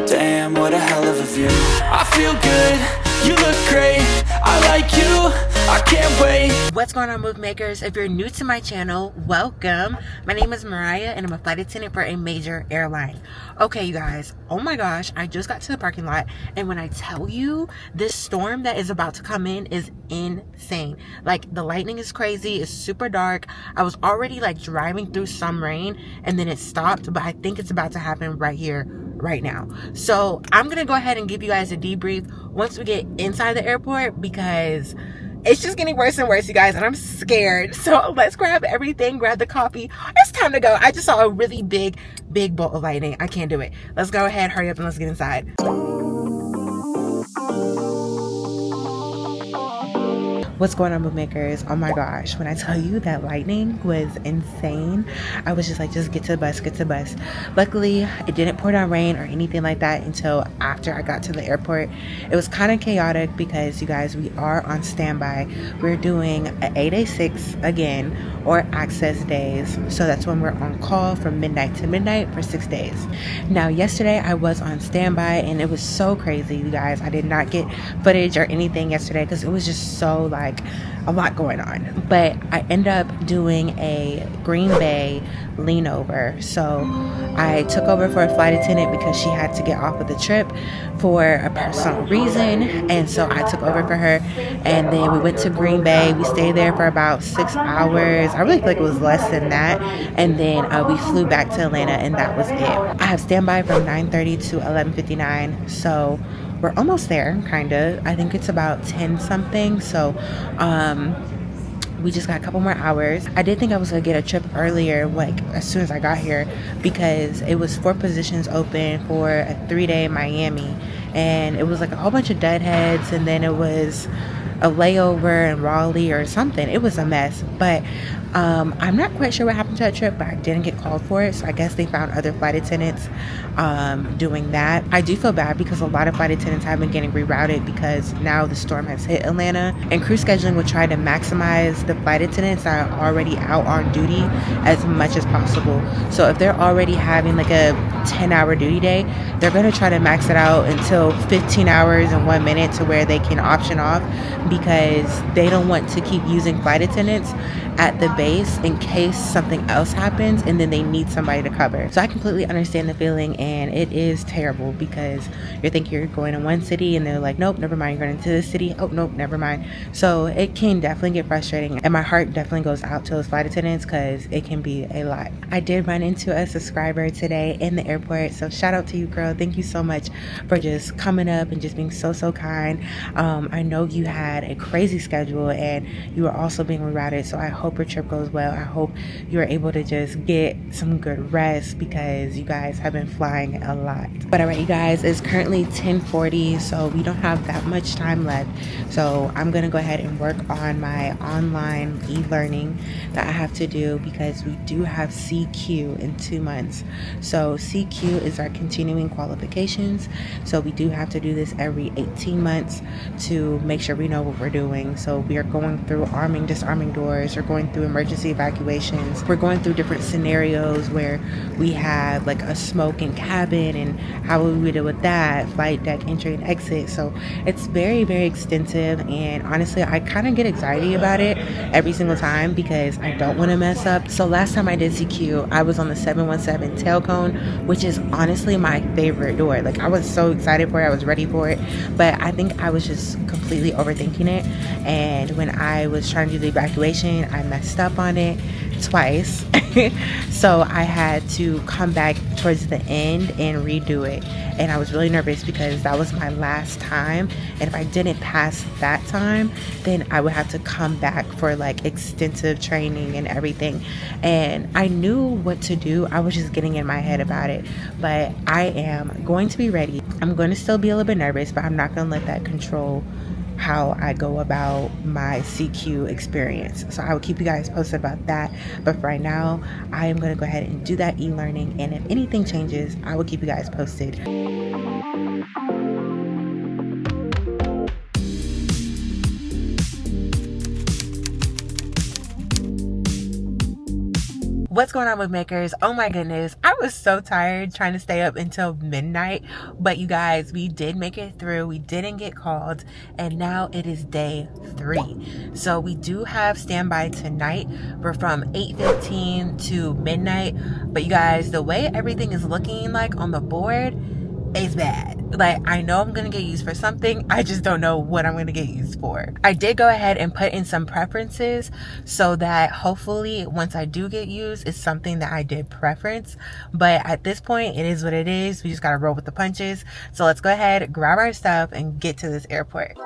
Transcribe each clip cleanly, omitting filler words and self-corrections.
Damn, what a hell of a view. I feel good, you look great, I like you, I can't wait. What's going on, move makers? If you're new to my channel, welcome. My name is Moriah and I'm a flight attendant for a major airline. Okay, you guys, oh my gosh, I just got to the parking lot, and when I tell you, this storm that is about to come in is insane. Like, the lightning is crazy, it's super dark. I was already like driving through some rain and then it stopped, but I think it's about to happen right here, right now. So I'm gonna go ahead and give you guys a debrief once we get inside the airport, because it's just getting worse and worse, you guys, and I'm scared. So let's grab everything, grab the coffee. It's time to go. I just saw a really big bolt of lightning. I can't do it. Let's go ahead, hurry up, and let's get inside. What's going on, move makers? Oh my gosh, when I tell you that lightning was insane, I was just like, just get to the bus, get to the bus. Luckily, it didn't pour down rain or anything like that until after I got to the airport. It was kind of chaotic because, you guys, we are on standby. We're doing an 8A6 again, or access days. So that's when we're on call from midnight to midnight for 6 days. Now, yesterday I was on standby and it was so crazy, you guys. I did not get footage or anything yesterday because it was just so like a lot going on, but I ended up doing a Green Bay lean over. So I took over for a flight attendant because she had to get off of the trip for a personal reason, and so I took over for her, and then we went to Green Bay. We stayed there for about 6 hours. I really feel like it was less than that, and then we flew back to Atlanta, and that was it. I have standby from 9:30 to 11:59, so we're almost there, kind of. I think it's about 10 something. So we just got a couple more hours. I did think I was gonna get a trip earlier, like as soon as I got here, because it was 4 positions open for a 3-day Miami, and it was like a whole bunch of deadheads, and then it was a layover in Raleigh or something. It was a mess, but I'm not quite sure what happened to that trip, but I didn't get called for it, so I guess they found other flight attendants doing that. I do feel bad because a lot of flight attendants have been getting rerouted because now the storm has hit Atlanta, and crew scheduling would try to maximize the flight attendants that are already out on duty as much as possible. So if they're already having like a 10-hour duty day, they're going to try to max it out until 15 hours and 1 minute to where they can option off, because they don't want to keep using flight attendants at the base in case something else happens and then they need somebody to cover. So I completely understand the feeling, and it is terrible because you're thinking you're going to one city and they're like, nope, never mind, you're going into this city, oh nope, never mind. So it can definitely get frustrating, and my heart definitely goes out to those flight attendants because it can be a lot. I did run into a subscriber today in the airport, so shout out to you, girl. Thank you so much for just coming up and just being so kind. I know you had a crazy schedule and you are also being rerouted, so I hope your trip goes well. I hope you're able to just get some good rest because you guys have been flying a lot. But all right, you guys, it's currently 10:40, so we don't have that much time left. So I'm gonna go ahead and work on my online e-learning that I have to do because we do have CQ in 2 months. So CQ is our continuing qualifications. So we do have to do this every 18 months to make sure we know what we're doing. So we are going through arming, disarming doors. We're going through emergency evacuations. We're going through different scenarios where we have like a smoking cabin and how would we deal with that, flight deck entry and exit. So it's very extensive, and honestly I kind of get anxiety about it every single time because I don't want to mess up. So last time I did CQ, I was on the 717 tail cone, which is honestly my favorite door. Like, I was so excited for it, I was ready for it, but I think I was just completely overthinking it, and when I was trying to do the evacuation I messed up on it twice. So I had to come back towards the end and redo it, and I was really nervous because that was my last time, and if I didn't pass that time then I would have to come back for like extensive training and everything. And I knew what to do, I was just getting in my head about it, but I am going to be ready. I'm going to still be a little bit nervous, but I'm not going to let that control how I go about my CQ experience. So I will keep you guys posted about that. But for right now, I am going to go ahead and do that e-learning, and if anything changes, I will keep you guys posted. What's going on, Makers? Oh my goodness, I was so tired trying to stay up until midnight, but you guys, we did make it through. We didn't get called, and now it is day 3. So we do have standby tonight. We're from 8:15 to midnight, but you guys, the way everything is looking like on the board is bad. Like, I know I'm gonna get used for something, I just don't know what I'm gonna get used for. I did go ahead and put in some preferences so that hopefully once I do get used, it's something that I did preference. But at this point, it is what it is. We just gotta roll with the punches. So let's go ahead, grab our stuff, and get to this airport.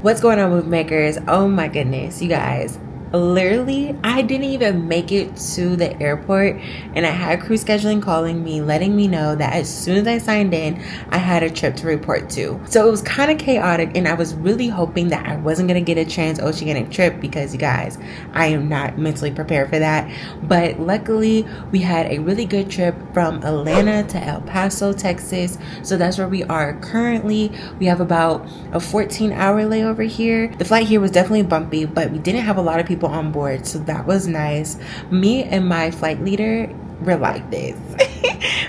What's going on, move makers? Oh my goodness, you guys. Literally, I didn't even make it to the airport, and I had crew scheduling calling me, letting me know that as soon as I signed in, I had a trip to report to. So it was kind of chaotic, and I was really hoping that I wasn't going to get a transoceanic trip because, you guys, I am not mentally prepared for that. But luckily, we had a really good trip from Atlanta to El Paso, Texas. So that's where we are currently. We have about a 14-hour layover here. The flight here was definitely bumpy, but we didn't have a lot of people on board, so that was nice. Me and my flight leader were like this.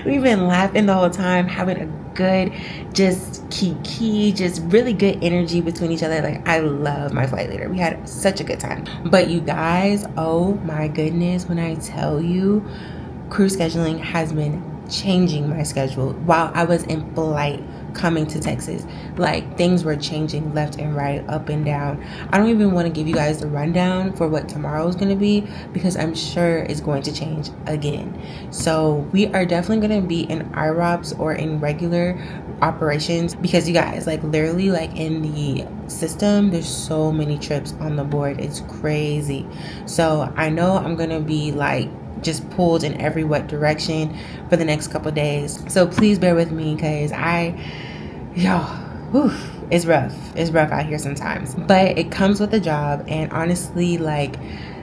We've been laughing the whole time, having a good just kiki, just really good energy between each other. Like, I love my flight leader. We had such a good time. But you guys, oh my goodness, when I tell you, crew scheduling has been changing my schedule while I was in flight coming to Texas. Like, things were changing left and right, up and down. I don't even want to give you guys the rundown for what tomorrow is going to be because I'm sure it's going to change again. So we are definitely going to be in IROPS or in regular operations because, you guys, like, literally, like, in the system, there's so many trips on the board. It's crazy. So I know I'm going to be like just pulled in every what direction for the next couple days. So please bear with me because it's rough. It's rough out here sometimes. But it comes with the job, and honestly, like,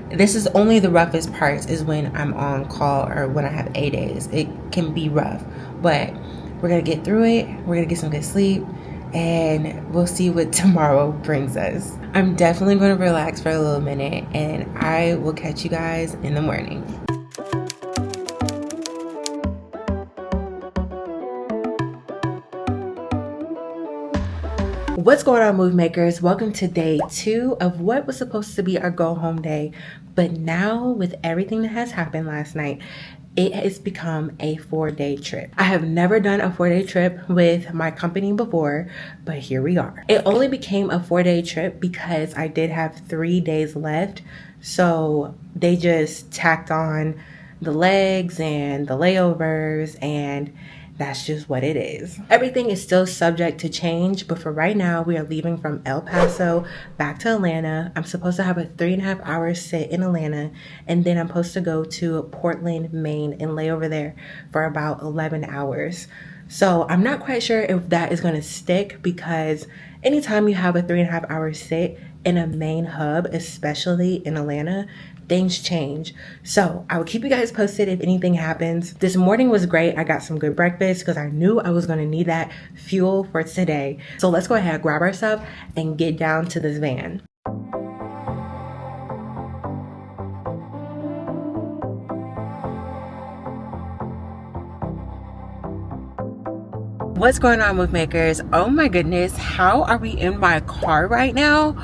this is only the roughest parts is when I'm on call or when I have A days. It can be rough, but we're gonna get through it. We're gonna get some good sleep, and we'll see what tomorrow brings us. I'm definitely going to relax for a little minute, and I will catch you guys in the morning. What's going on, move makers? Welcome to day 2 of what was supposed to be our go home day, but now with everything that has happened last night, it has become a 4-day trip. I have never done a 4-day trip with my company before, but here we are. It only became a 4-day trip because I did have 3 days left, so they just tacked on the legs and the layovers, and that's just what it is. Everything is still subject to change, but for right now, we are leaving from El Paso back to Atlanta. I'm supposed to have a 3.5-hour sit in Atlanta, and then I'm supposed to go to Portland, Maine, and lay over there for about 11 hours. So I'm not quite sure if that is gonna stick because anytime you have a 3.5-hour sit in a main hub, especially in Atlanta, things change. So I will keep you guys posted if anything happens. This morning was great. I got some good breakfast because I knew I was going to need that fuel for today. So let's go ahead, grab our stuff, and get down to this van. What's going on, move makers? Oh my goodness, how are we in my car right now?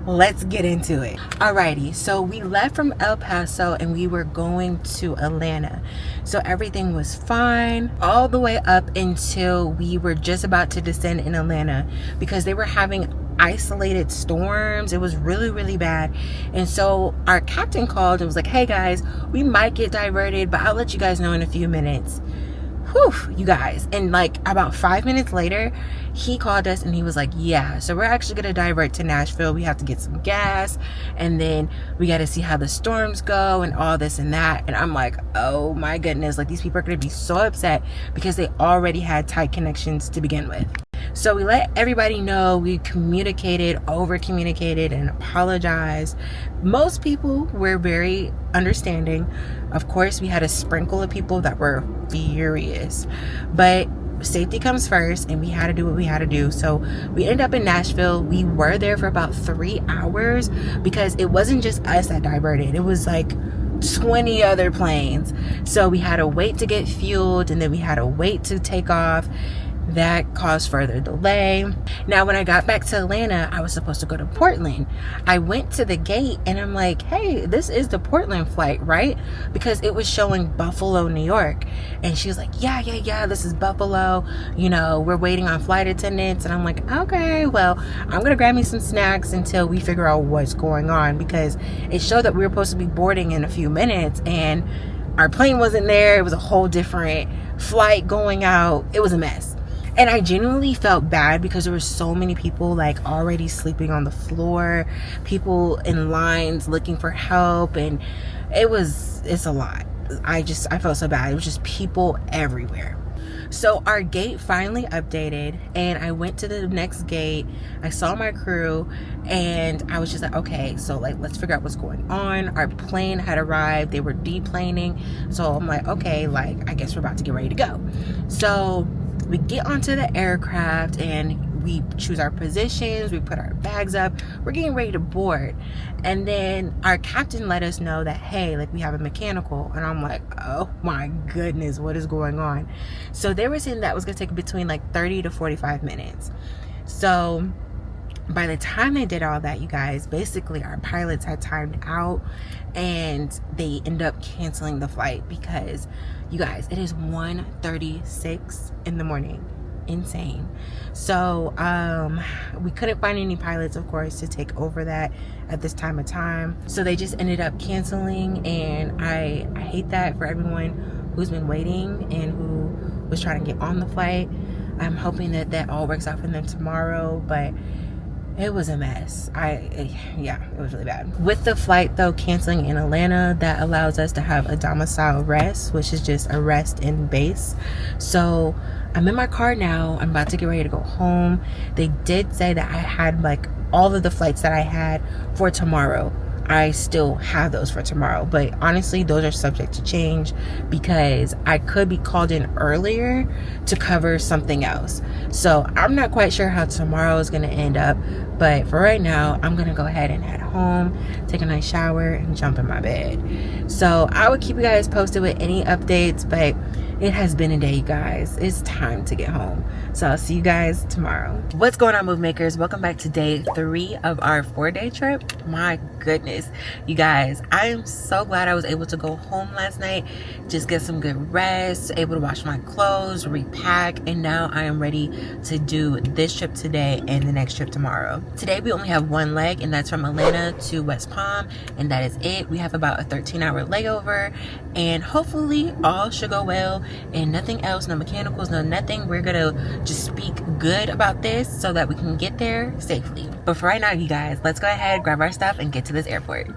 Let's get into it. Alrighty, so we left from El Paso and we were going to Atlanta. So everything was fine all the way up until we were just about to descend in Atlanta because they were having isolated storms. It was really, really bad. And so our captain called and was like, hey guys, we might get diverted, but I'll let you guys know in a few minutes. Whew, you guys. And like about 5 minutes later, he called us and he was like, yeah, so we're actually going to divert to Nashville. We have to get some gas, and then we got to see how the storms go and all this and that. And I'm like, oh my goodness, like, these people are going to be so upset because they already had tight connections to begin with. So we let everybody know, we communicated, over communicated, and apologized. Most people were very understanding. Of course, we had a sprinkle of people that were furious, but safety comes first, and we had to do what we had to do. So we ended up in Nashville. We were there for about 3 hours because it wasn't just us that diverted. It was like 20 other planes. So we had to wait to get fueled, and then we had to wait to take off. That caused further delay. Now, when I got back to Atlanta, I was supposed to go to Portland. I went to the gate and I'm like, hey, this is the Portland flight, right? Because it was showing Buffalo, New York. And she was like, yeah, this is Buffalo. You know, we're waiting on flight attendants. And I'm like, okay, well, I'm gonna grab me some snacks until we figure out what's going on, because it showed that we were supposed to be boarding in a few minutes and our plane wasn't there. It was a whole different flight going out. It was a mess. And I genuinely felt bad because there were so many people like already sleeping on the floor, people in lines looking for help, and it's a lot. I felt so bad. It was just people everywhere. So our gate finally updated, and I went to the next gate. I saw my crew, and I was just like, okay, so like, let's figure out what's going on. Our plane had arrived. They were deplaning. So I'm like, okay, like, I guess we're about to get ready to go. So we get onto the aircraft and we choose our positions, we put our bags up, we're getting ready to board. And then our captain let us know that, hey, like, we have a mechanical. And I'm like, oh my goodness, what is going on? So they were saying that was gonna take between like 30 to 45 minutes. So by the time they did all that, you guys, basically our pilots had timed out and they ended up canceling the flight because, you guys, it is 1:36 in the morning. Insane. So we couldn't find any pilots, of course, to take over that at this time of time. So they just ended up canceling, and I hate that for everyone who's been waiting and who was trying to get on the flight. I'm hoping that that all works out for them tomorrow, but it was a mess. Yeah, it was really bad. With the flight though canceling in Atlanta, that allows us to have a domicile rest, which is just a rest in base. So I'm in my car now. I'm about to get ready to go home. They did say that I had like all of the flights that I had for tomorrow. I still have those for tomorrow, but honestly, those are subject to change because I could be called in earlier to cover something else. So I'm not quite sure how tomorrow is going to end up, but for right now, I'm going to go ahead and head home, take a nice shower, and jump in my bed. So I will keep you guys posted with any updates, but it has been a day, you guys. It's time to get home. So I'll see you guys tomorrow. What's going on, move makers? Welcome back to day 3 of our 4-day trip. My goodness, you guys, I am so glad I was able to go home last night, just get some good rest, able to wash my clothes, repack, and now I am ready to do this trip today and the next trip tomorrow. Today we only have one leg, and that's from Atlanta to West Palm, and that is it. We have about a 13-hour layover, and hopefully all should go well, and nothing else, no mechanicals, no nothing. We're gonna just speak good about this so that we can get there safely. But for right now, you guys, let's go ahead, grab our stuff, and get to this airport.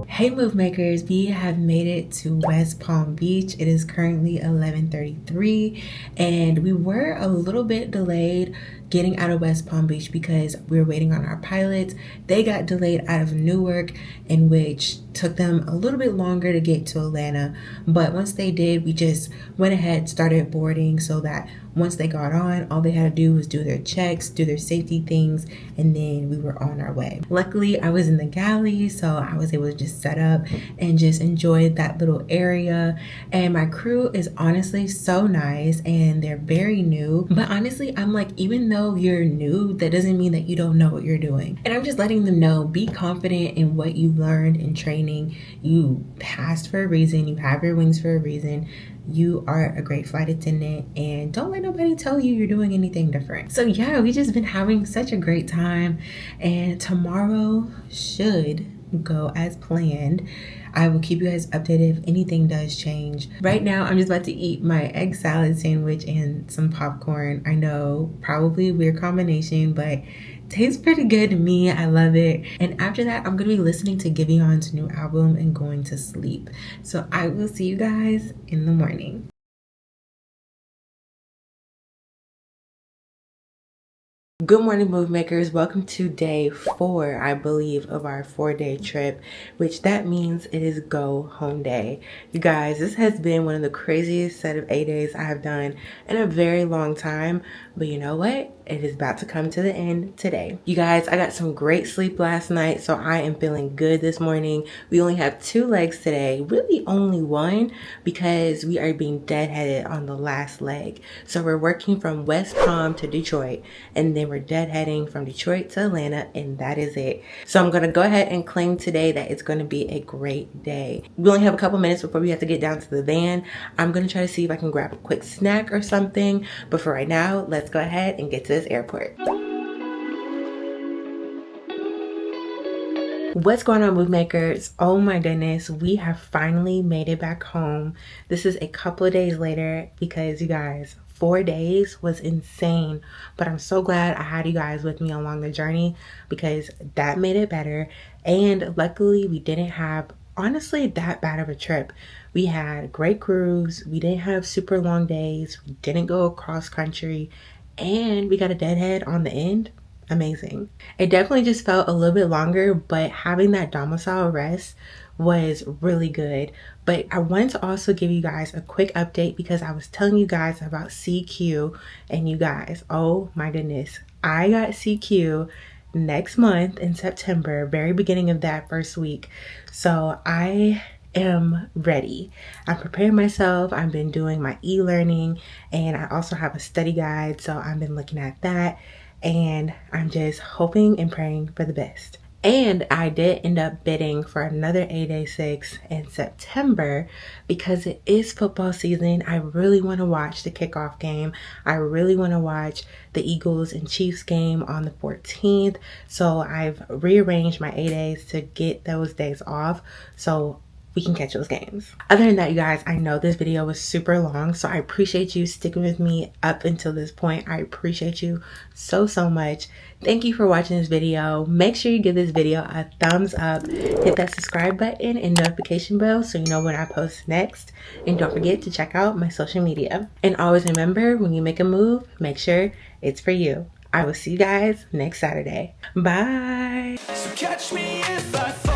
Hey move makers, we have made it to West Palm Beach. It is currently 11:33 and we were a little bit delayed getting out of West Palm Beach because we were waiting on our pilots. They got delayed out of Newark, in which took them a little bit longer to get to Atlanta. But once they did, we just went ahead, started boarding, so that once they got on, all they had to do was do their checks, do their safety things, and then we were on our way. Luckily, I was in the galley, so I was able to just set up and just enjoy that little area. And my crew is honestly so nice, and they're very new. But honestly, I'm like, even though though you're new, that doesn't mean that you don't know what you're doing. And I'm just letting them know, be confident in what you learned in training. You passed for a reason. You have your wings for a reason. You are a great flight attendant, and don't let nobody tell you you're doing anything different. So yeah, we just been having such a great time, and tomorrow should go as planned. I will keep you guys updated if anything does change. Right now, I'm just about to eat my egg salad sandwich and some popcorn. I know, probably a weird combination, but tastes pretty good to me. I love it. And after that, I'm gonna be listening to Giveon's new album and going to sleep. So I will see you guys in the morning. Good morning, move makers. Welcome to day 4, I believe, of our 4-day trip, which that means it is go home day. You guys, this has been one of the craziest set of 8 days I have done in a very long time, but you know what? It is about to come to the end today. You guys, I got some great sleep last night, so I am feeling good this morning. We only have 2 legs today, really only 1, because we are being deadheaded on the last leg. So we're working from West Palm to Detroit, and then we're deadheading from Detroit to Atlanta, and that is it. So I'm gonna go ahead and claim today that it's gonna be a great day. We only have a couple minutes before we have to get down to the van. I'm gonna try to see if I can grab a quick snack or something, but for right now, let's go ahead and get to this airport. What's going on, move makers? Oh my goodness, we have finally made it back home. This is a couple of days later because you guys, 4 days was insane, but I'm so glad I had you guys with me along the journey because that made it better. And luckily we didn't have honestly that bad of a trip. We had great cruise, we didn't have super long days, we didn't go across country, and we got a deadhead on the end. Amazing. It definitely just felt a little bit longer, but having that domicile rest was really good. But I wanted to also give you guys a quick update because I was telling you guys about CQ, and you guys, oh my goodness, I got CQ next month in September, very beginning of that first week. So I am ready. I'm preparing myself. I've been doing my e-learning, and I also have a study guide, so I've been looking at that, and I'm just hoping and praying for the best. And I did end up bidding for another 8-day 6 in September because it is football season. I really want to watch the kickoff game. I really want to watch the Eagles and Chiefs game on the 14th. So I've rearranged my 8 days to get those days off so we can catch those games. Other than that, you guys, I know this video was super long, so I appreciate you sticking with me up until this point. I appreciate you so much. Thank you for watching this video. Make sure you give this video a thumbs up, hit that subscribe button and notification bell so you know when I post next, and don't forget to check out my social media. And always remember, when you make a move, make sure it's for you. I will see you guys next Saturday. Bye. So catch me if I fall.